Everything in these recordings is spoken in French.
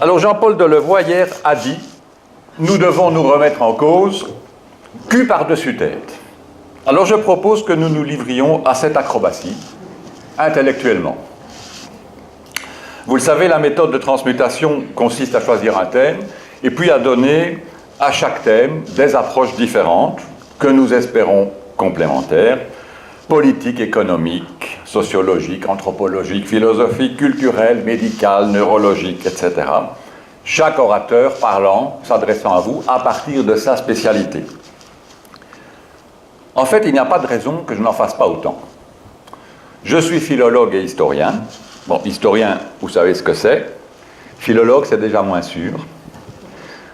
Alors Jean-Paul Delevoye hier a dit « Nous devons nous remettre en cause, cul par-dessus tête ». Alors je propose que nous nous livrions à cette acrobatie, intellectuellement. Vous le savez, la méthode de transmutation consiste à choisir un thème et puis à donner à chaque thème des approches différentes que nous espérons complémentaires, politiques, économiques, sociologiques, anthropologiques, philosophiques, culturelles, médicales, neurologiques, etc. Chaque orateur parlant, s'adressant à vous, à partir de sa spécialité. En fait, il n'y a pas de raison que je n'en fasse pas autant. Je suis philologue et historien. Bon, historien, vous savez ce que c'est. Philologue, c'est déjà moins sûr.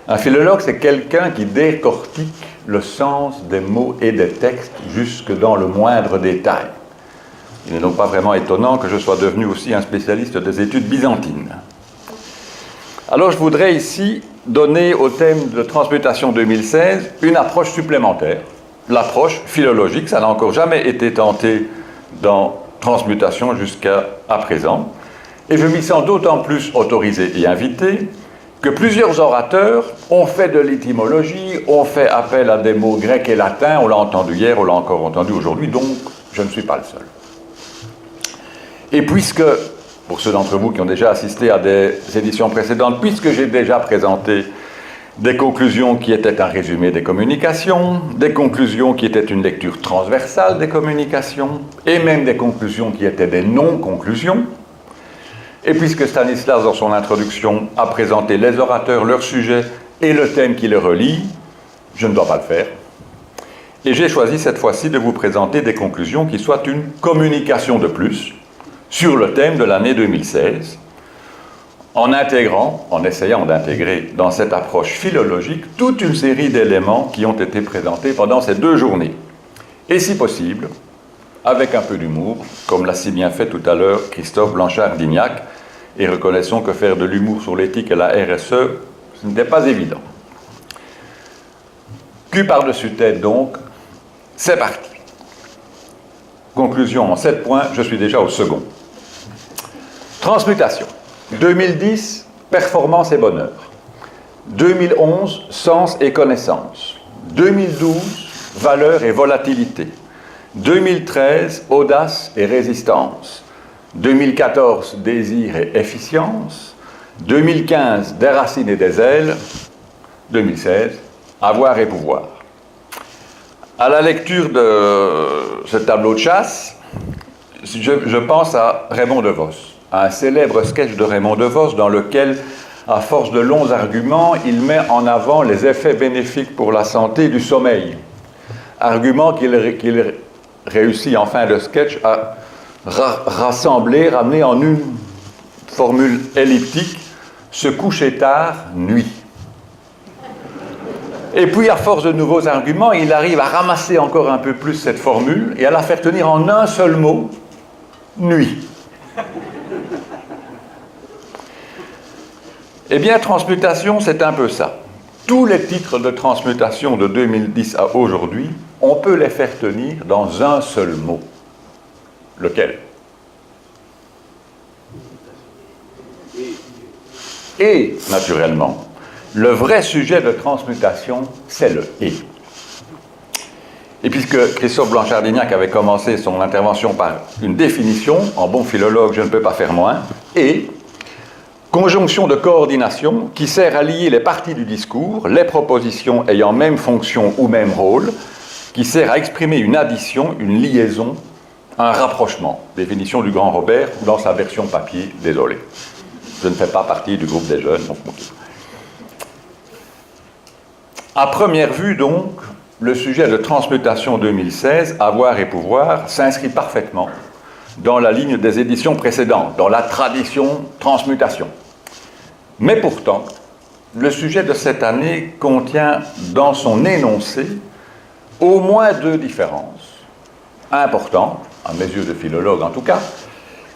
Un philologue, c'est quelqu'un qui décortique le sens des mots et des textes jusque dans le moindre détail. Il n'est donc pas vraiment étonnant que je sois devenu aussi un spécialiste des études byzantines. Alors je voudrais ici donner au thème de transmutation 2016 une approche supplémentaire, l'approche philologique. Ça n'a encore jamais été tenté dans transmutation jusqu'à présent. Et je m'y sens d'autant plus autorisé et invité que plusieurs orateurs ont fait de l'étymologie, ont fait appel à des mots grecs et latins, on l'a entendu hier, on l'a encore entendu aujourd'hui, donc je ne suis pas le seul. Et puisque, pour ceux d'entre vous qui ont déjà assisté à des éditions précédentes, puisque j'ai déjà présenté des conclusions qui étaient un résumé des communications, des conclusions qui étaient une lecture transversale des communications, et même des conclusions qui étaient des non-conclusions, et puisque Stanislas, dans son introduction, a présenté les orateurs, leur sujet et le thème qui les relie, je ne dois pas le faire. Et j'ai choisi cette fois-ci de vous présenter des conclusions qui soient une communication de plus sur le thème de l'année 2016, en essayant d'intégrer dans cette approche philologique toute une série d'éléments qui ont été présentés pendant ces 2 journées. Et si possible, avec un peu d'humour, comme l'a si bien fait tout à l'heure Christophe Blanchard-Dignac, et reconnaissons que faire de l'humour sur l'éthique et la RSE, ce n'était pas évident. Cul par-dessus tête donc, c'est parti. Conclusion en 7 points, je suis déjà au second. Transmutation. 2010, performance et bonheur. 2011, sens et connaissance. 2012, valeur et volatilité. 2013, audace et résistance. 2014, désir et efficience. 2015, des racines et des ailes. 2016, avoir et pouvoir. À la lecture de ce tableau de chasse, je pense à Raymond DeVos, à un célèbre sketch de Raymond DeVos dans lequel, à force de longs arguments, il met en avant les effets bénéfiques pour la santé du sommeil. Argument qu'il réussit en fin de sketch à rassembler, ramener en une formule elliptique, se coucher tard, nuit. Et puis, à force de nouveaux arguments, il arrive à ramasser encore un peu plus cette formule et à la faire tenir en un seul mot, nuit. Eh bien, transmutation, c'est un peu ça. Tous les titres de transmutation de 2010 à aujourd'hui, on peut les faire tenir dans un seul mot. Lequel? Et, naturellement, le vrai sujet de transmutation, c'est le « et ». Et puisque Christophe Blanchard-Dignac avait commencé son intervention par une définition, en bon philologue, je ne peux pas faire moins, « et », conjonction de coordination qui sert à lier les parties du discours, les propositions ayant même fonction ou même rôle, qui sert à exprimer une addition, une liaison, un rapprochement. Définition du grand Robert dans sa version papier, désolé. Je ne fais pas partie du groupe des jeunes. Donc... À première vue, donc, le sujet de transmutation 2016, avoir et pouvoir, s'inscrit parfaitement dans la ligne des éditions précédentes, dans la tradition transmutation. Mais pourtant, le sujet de cette année contient dans son énoncé au moins 2 différences importantes, à mes yeux de philologue en tout cas,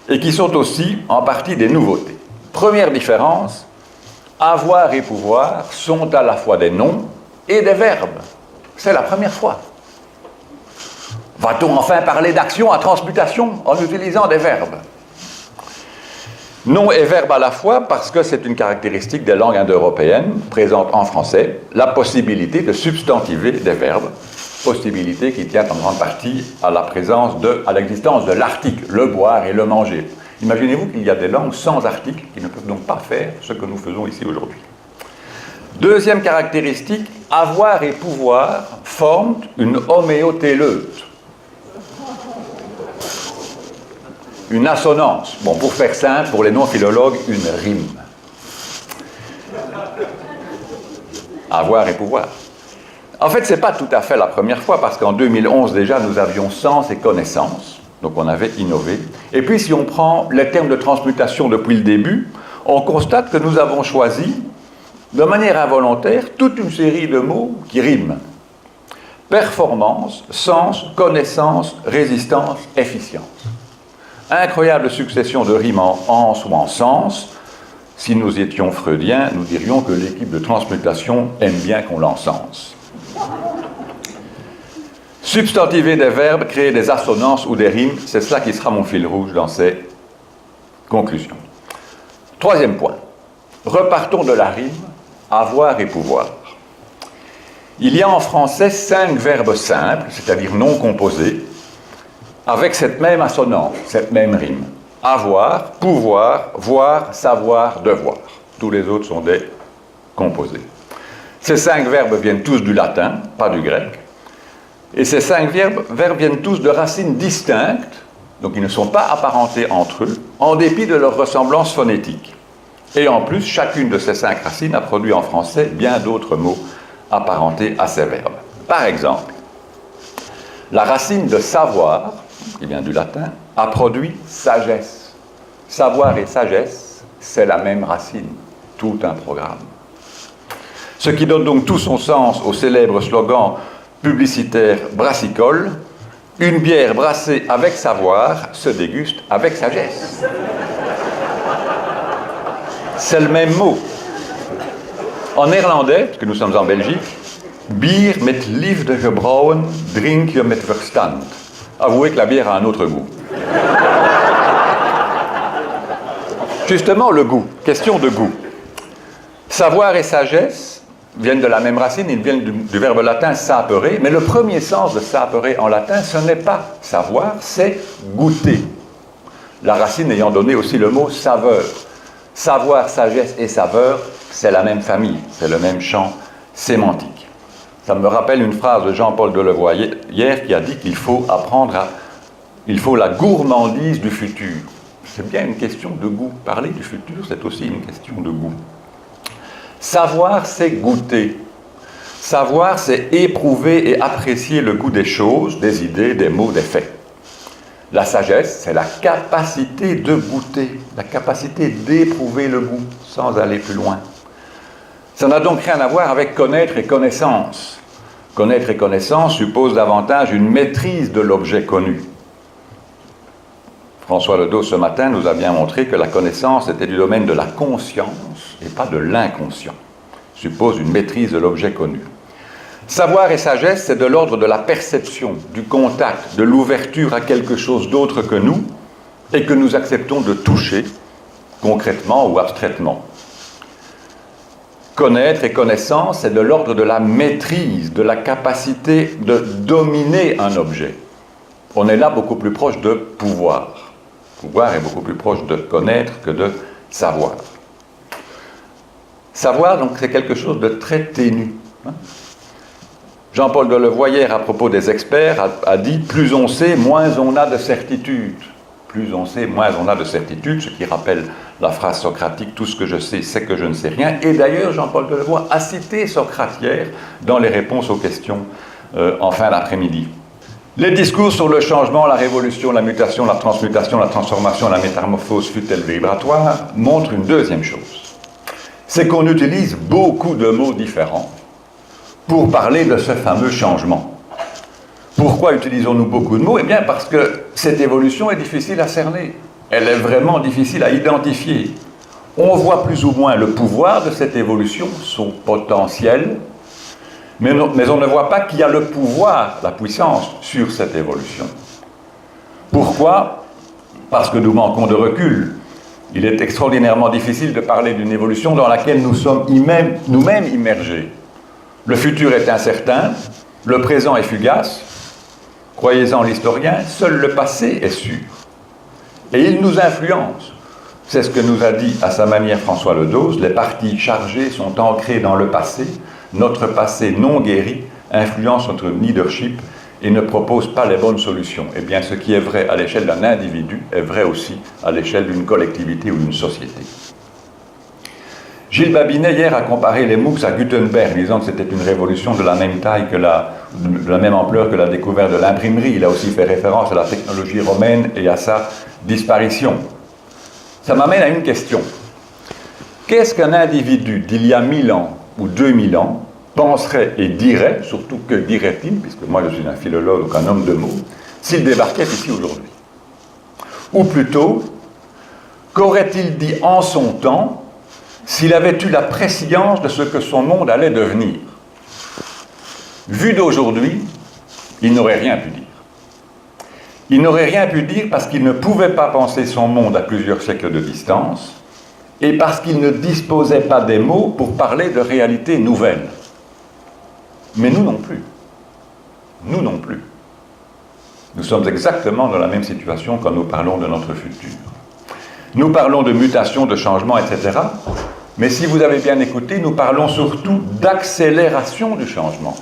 et qui sont aussi en partie des nouveautés. Première différence, avoir et pouvoir sont à la fois des noms et des verbes. C'est la première fois. Va-t-on enfin parler d'action à transmutation en utilisant des verbes? Nom et verbe à la fois parce que c'est une caractéristique des langues indo-européennes présente en français, la possibilité de substantiver des verbes, possibilité qui tient en grande partie à à l'existence de l'article, le boire et le manger. Imaginez-vous qu'il y a des langues sans article qui ne peuvent donc pas faire ce que nous faisons ici aujourd'hui. Deuxième caractéristique, avoir et pouvoir forment une homéotéleute. Une assonance. Bon, pour faire simple, pour les non-philologues, une rime. Avoir et pouvoir. En fait, ce n'est pas tout à fait la première fois, parce qu'en 2011, déjà, nous avions sens et connaissance. Donc, on avait innové. Et puis, si on prend les termes de transmutation depuis le début, on constate que nous avons choisi, de manière involontaire, toute une série de mots qui riment. Performance, sens, connaissance, résistance, efficience. Incroyable succession de rimes en ans ou en sens. Si nous étions freudiens, nous dirions que l'équipe de transmutation aime bien qu'on l'encense. Substantiver des verbes, créer des assonances ou des rimes, c'est cela qui sera mon fil rouge dans ces conclusions. Troisième point. Repartons de la rime, avoir et pouvoir. Il y a en français 5 verbes simples, c'est-à-dire non composés, avec cette même assonance, cette même rime. Avoir, pouvoir, voir, savoir, devoir. Tous les autres sont des composés. Ces 5 verbes viennent tous du latin, pas du grec. Et ces 5 verbes viennent tous de racines distinctes, donc ils ne sont pas apparentés entre eux, en dépit de leur ressemblance phonétique. Et en plus, chacune de ces 5 racines a produit en français bien d'autres mots apparentés à ces verbes. Par exemple, la racine de savoir, qui vient du latin, a produit sagesse. Savoir et sagesse, c'est la même racine, tout un programme. Ce qui donne donc tout son sens au célèbre slogan publicitaire brassicole, une bière brassée avec savoir se déguste avec sagesse. C'est le même mot. En néerlandais, parce que nous sommes en Belgique, bier met liefde gebrouwen, drink je met verstand. Avouez que la bière a un autre goût. Justement, le goût. Question de goût. Savoir et sagesse viennent de la même racine, ils viennent du verbe latin sapere, mais le premier sens de sapere en latin, ce n'est pas savoir, c'est goûter. La racine ayant donné aussi le mot saveur. Savoir, sagesse et saveur, c'est la même famille, c'est le même champ sémantique. Ça me rappelle une phrase de Jean-Paul Delevoye hier qui a dit qu'il faut il faut la gourmandise du futur. C'est bien une question de goût. Parler du futur, c'est aussi une question de goût. Savoir, c'est goûter. Savoir, c'est éprouver et apprécier le goût des choses, des idées, des mots, des faits. La sagesse, c'est la capacité de goûter, la capacité d'éprouver le goût sans aller plus loin. Ça n'a donc rien à voir avec connaître et connaissance. Connaître et connaissance suppose davantage une maîtrise de l'objet connu. François Ledos, ce matin, nous a bien montré que la connaissance était du domaine de la conscience et pas de l'inconscient. Suppose une maîtrise de l'objet connu. Savoir et sagesse, c'est de l'ordre de la perception, du contact, de l'ouverture à quelque chose d'autre que nous et que nous acceptons de toucher, concrètement ou abstraitement. Connaître et connaissance, c'est de l'ordre de la maîtrise, de la capacité de dominer un objet. On est là beaucoup plus proche de pouvoir. Pouvoir est beaucoup plus proche de connaître que de savoir. Savoir, donc, c'est quelque chose de très ténu. Jean-Paul Delevoye, à propos des experts, a dit « Plus on sait, moins on a de certitude ». Plus on sait, moins on a de certitude, ce qui rappelle la phrase socratique « Tout ce que je sais, c'est que je ne sais rien ». Et d'ailleurs, Jean-Paul Delevoye a cité Socrate hier dans les réponses aux questions en fin d'après-midi. Les discours sur le changement, la révolution, la mutation, la transmutation, la transformation, la métamorphose fut-elle vibratoire, montrent une deuxième chose. C'est qu'on utilise beaucoup de mots différents pour parler de ce fameux changement. Pourquoi utilisons-nous beaucoup de mots ? Eh bien parce que cette évolution est difficile à cerner. Elle est vraiment difficile à identifier. On voit plus ou moins le pouvoir de cette évolution, son potentiel, mais on ne voit pas qu'il y a le pouvoir, la puissance sur cette évolution. Pourquoi ? Parce que nous manquons de recul. Il est extraordinairement difficile de parler d'une évolution dans laquelle nous sommes nous-mêmes immergés. Le futur est incertain, le présent est fugace. Croyez-en l'historien, seul le passé est sûr. Et il nous influence. C'est ce que nous a dit à sa manière François Ledos, les parties chargées sont ancrées dans le passé, notre passé non guéri influence notre leadership et ne propose pas les bonnes solutions. Eh bien, ce qui est vrai à l'échelle d'un individu est vrai aussi à l'échelle d'une collectivité ou d'une société. Gilles Babinet, hier, a comparé les MOOCs à Gutenberg, disant que c'était une révolution de la même taille de la même ampleur que la découverte de l'imprimerie. Il a aussi fait référence à la technologie romaine et à sa disparition. Ça m'amène à une question. Qu'est-ce qu'un individu d'il y a 1000 ans ou 2000 ans penserait et dirait, surtout que dirait-il, puisque moi je suis un philologue, donc un homme de mots, s'il débarquait ici aujourd'hui? Ou plutôt, qu'aurait-il dit en son temps s'il avait eu la prescience de ce que son monde allait devenir? Vu d'aujourd'hui, il n'aurait rien pu dire. Il n'aurait rien pu dire parce qu'il ne pouvait pas penser son monde à plusieurs siècles de distance et parce qu'il ne disposait pas des mots pour parler de réalités nouvelles. Mais nous non plus. Nous non plus. Nous sommes exactement dans la même situation quand nous parlons de notre futur. Nous parlons de mutation, de changement, etc. Mais si vous avez bien écouté, nous parlons surtout d'accélération du changement.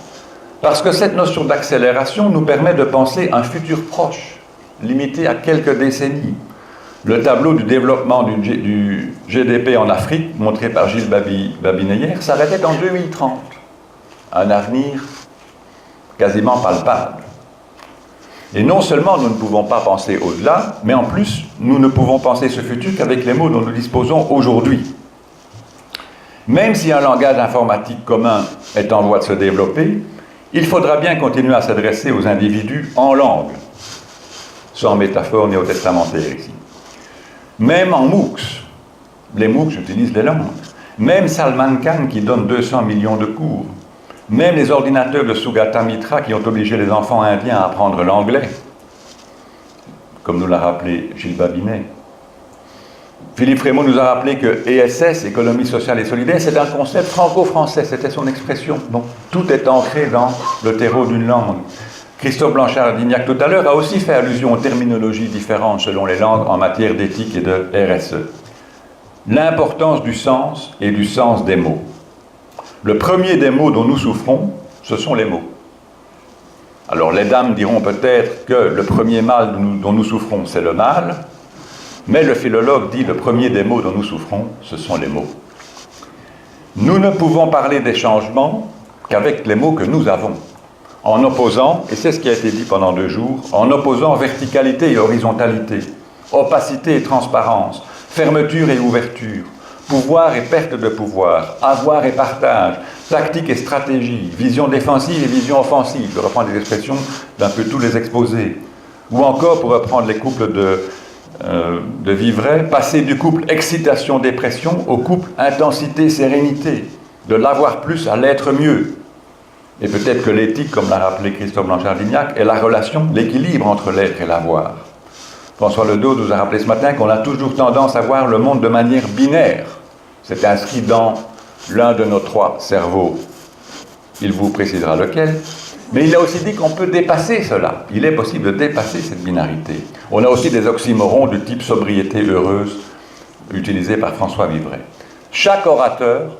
Parce que cette notion d'accélération nous permet de penser un futur proche, limité à quelques décennies. Le tableau du développement du GDP en Afrique, montré par Gilles Babinet hier, s'arrêtait en 2030. Un avenir quasiment palpable. Et non seulement nous ne pouvons pas penser au-delà, mais en plus, nous ne pouvons penser ce futur qu'avec les mots dont nous disposons aujourd'hui. Même si un langage informatique commun est en voie de se développer, il faudra bien continuer à s'adresser aux individus en langue, sans métaphore néo-testamentaire ici. Même en MOOCs, les MOOCs utilisent les langues, même Salman Khan qui donne 200 millions de cours, même les ordinateurs de Sugata Mitra qui ont obligé les enfants indiens à apprendre l'anglais, comme nous l'a rappelé Gilles Babinet. Philippe Frémaux nous a rappelé que ESS, économie sociale et solidaire, c'est un concept franco-français, c'était son expression. Donc tout est ancré dans le terreau d'une langue. Christophe Blanchard-Dignac tout à l'heure a aussi fait allusion aux terminologies différentes selon les langues en matière d'éthique et de RSE. L'importance du sens et du sens des mots. Le premier des mots dont nous souffrons, ce sont les mots. Alors les dames diront peut-être que le premier mal dont nous souffrons, c'est le mal, mais le philologue dit le premier des mots dont nous souffrons, ce sont les mots. Nous ne pouvons parler des changements qu'avec les mots que nous avons, en opposant, et c'est ce qui a été dit pendant 2 jours, en opposant verticalité et horizontalité, opacité et transparence, fermeture et ouverture, pouvoir et perte de pouvoir, avoir et partage, tactique et stratégie, vision défensive et vision offensive, je reprends des expressions d'un peu tous les exposés. Ou encore, pour reprendre les couples de Vivray, passer du couple excitation-dépression au couple intensité-sérénité, de l'avoir plus à l'être mieux. Et peut-être que l'éthique, comme l'a rappelé Christophe Blanchard-Dignac, est la relation, l'équilibre entre l'être et l'avoir. François Ledos nous a rappelé ce matin qu'on a toujours tendance à voir le monde de manière binaire. C'est inscrit dans l'un de nos 3 cerveaux. Il vous précisera lequel. Mais il a aussi dit qu'on peut dépasser cela. Il est possible de dépasser cette binarité. On a aussi des oxymorons du type sobriété heureuse, utilisés par François Vivray. Chaque orateur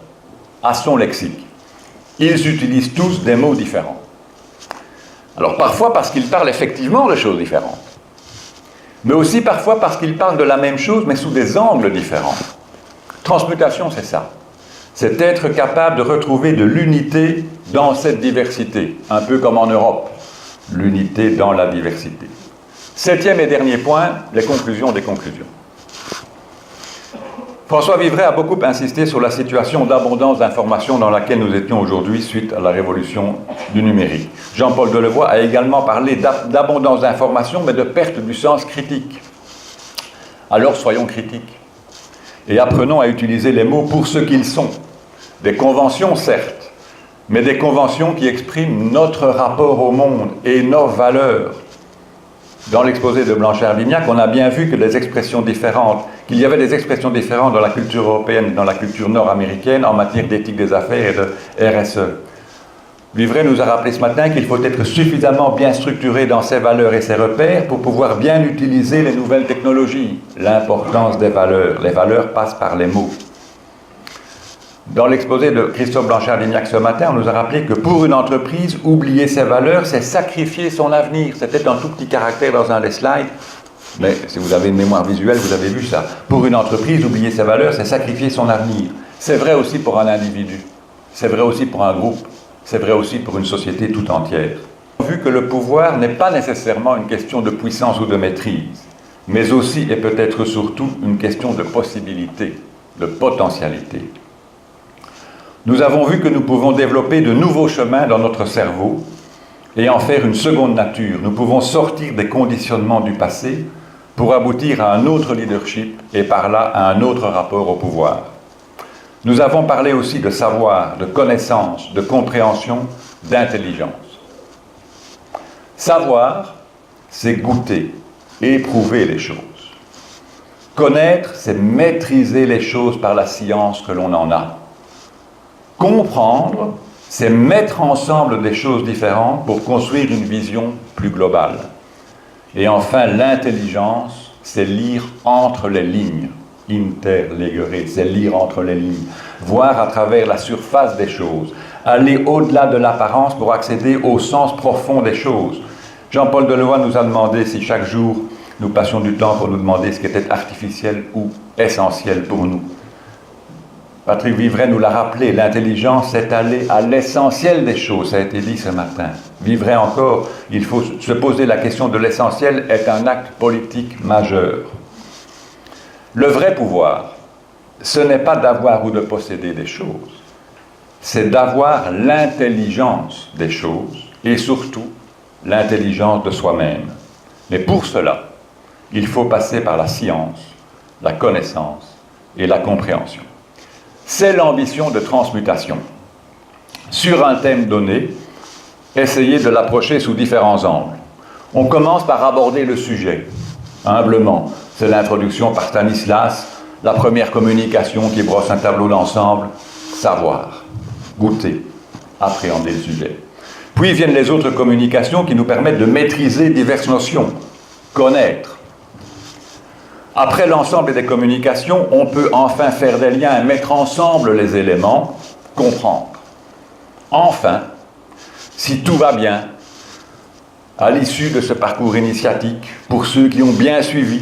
a son lexique. Ils utilisent tous des mots différents. Alors parfois parce qu'ils parlent effectivement de choses différentes, mais aussi parfois parce qu'ils parlent de la même chose, mais sous des angles différents. Transmutation, c'est ça. C'est être capable de retrouver de l'unité dans cette diversité, un peu comme en Europe, l'unité dans la diversité. 7e et dernier point, les conclusions des conclusions. François Vivray a beaucoup insisté sur la situation d'abondance d'informations dans laquelle nous étions aujourd'hui suite à la révolution du numérique. Jean-Paul Delevoye a également parlé d'abondance d'informations, mais de perte du sens critique. Alors soyons critiques et apprenons à utiliser les mots pour ce qu'ils sont. Des conventions, certes, mais des conventions qui expriment notre rapport au monde et nos valeurs. Dans l'exposé de Blanchard-Dignac, on a bien vu que les expressions différentes qu'il y avait des expressions différentes dans la culture européenne et dans la culture nord-américaine en matière d'éthique des affaires et de RSE. Vivray nous a rappelé ce matin qu'il faut être suffisamment bien structuré dans ses valeurs et ses repères pour pouvoir bien utiliser les nouvelles technologies. L'importance des valeurs. Les valeurs passent par les mots. Dans l'exposé de Christophe Blanchard-Lignac ce matin, on nous a rappelé que pour une entreprise, oublier ses valeurs, c'est sacrifier son avenir. C'était un tout petit caractère dans un des slides, mais si vous avez une mémoire visuelle, vous avez vu ça. Pour une entreprise, oublier ses valeurs, c'est sacrifier son avenir. C'est vrai aussi pour un individu. C'est vrai aussi pour un groupe. C'est vrai aussi pour une société tout entière. Vu que le pouvoir n'est pas nécessairement une question de puissance ou de maîtrise, mais aussi et peut-être surtout une question de possibilité, de potentialité. Nous avons vu que nous pouvons développer de nouveaux chemins dans notre cerveau et en faire une seconde nature. Nous pouvons sortir des conditionnements du passé pour aboutir à un autre leadership et par là à un autre rapport au pouvoir. Nous avons parlé aussi de savoir, de connaissance, de compréhension, d'intelligence. Savoir, c'est goûter, éprouver les choses. Connaître, c'est maîtriser les choses par la science que l'on en a. Comprendre, c'est mettre ensemble des choses différentes pour construire une vision plus globale. Et enfin, l'intelligence, c'est lire entre les lignes. Interléguer, c'est lire entre les lignes, voir à travers la surface des choses, aller au-delà de l'apparence pour accéder au sens profond des choses. Jean-Paul Delevoye nous a demandé si chaque jour nous passions du temps pour nous demander ce qui était artificiel ou essentiel pour nous. Patrick Vivray nous l'a rappelé, l'intelligence c'est aller à l'essentiel des choses, ça a été dit ce matin. Vivray encore, il faut se poser la question de l'essentiel est un acte politique majeur. Le vrai pouvoir, ce n'est pas d'avoir ou de posséder des choses, c'est d'avoir l'intelligence des choses et surtout l'intelligence de soi-même. Mais pour cela, il faut passer par la science, la connaissance et la compréhension. C'est l'ambition de transmutation. Sur un thème donné, essayez de l'approcher sous différents angles. On commence par aborder le sujet, humblement. C'est l'introduction par Stanislas, la première communication qui brosse un tableau d'ensemble, savoir, goûter, appréhender le sujet. Puis viennent les autres communications qui nous permettent de maîtriser diverses notions, connaître. Après l'ensemble des communications, on peut enfin faire des liens et mettre ensemble les éléments, comprendre. Enfin, si tout va bien, à l'issue de ce parcours initiatique, pour ceux qui ont bien suivi,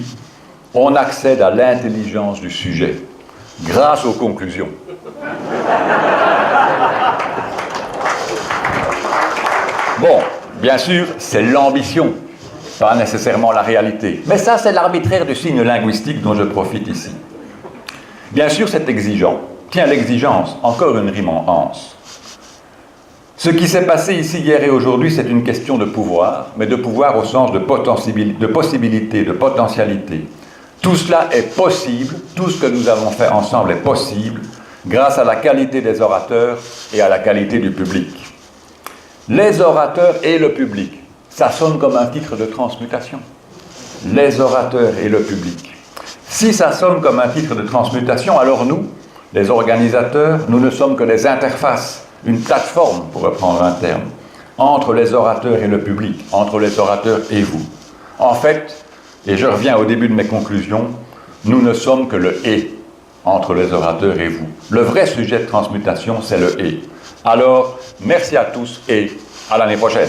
on accède à l'intelligence du sujet, grâce aux conclusions. Bon, bien sûr, c'est l'ambition, pas nécessairement la réalité. Mais ça, c'est l'arbitraire du signe linguistique dont je profite ici. Bien sûr, c'est exigeant. Tiens, l'exigence, encore une rime en anse. Ce qui s'est passé ici hier et aujourd'hui, c'est une question de pouvoir, mais de pouvoir au sens de possibilité, de potentialité. Tout cela est possible, tout ce que nous avons fait ensemble est possible, grâce à la qualité des orateurs et à la qualité du public. Les orateurs et le public, ça sonne comme un titre de transmutation. Les orateurs et le public. Si ça sonne comme un titre de transmutation, alors nous, les organisateurs, nous ne sommes que des interfaces, une plateforme, pour reprendre un terme, entre les orateurs et le public, entre les orateurs et vous. En fait, et je reviens au début de mes conclusions, nous ne sommes que le « et » entre les orateurs et vous. Le vrai sujet de transmutation, c'est le « et ». Alors, merci à tous et à l'année prochaine.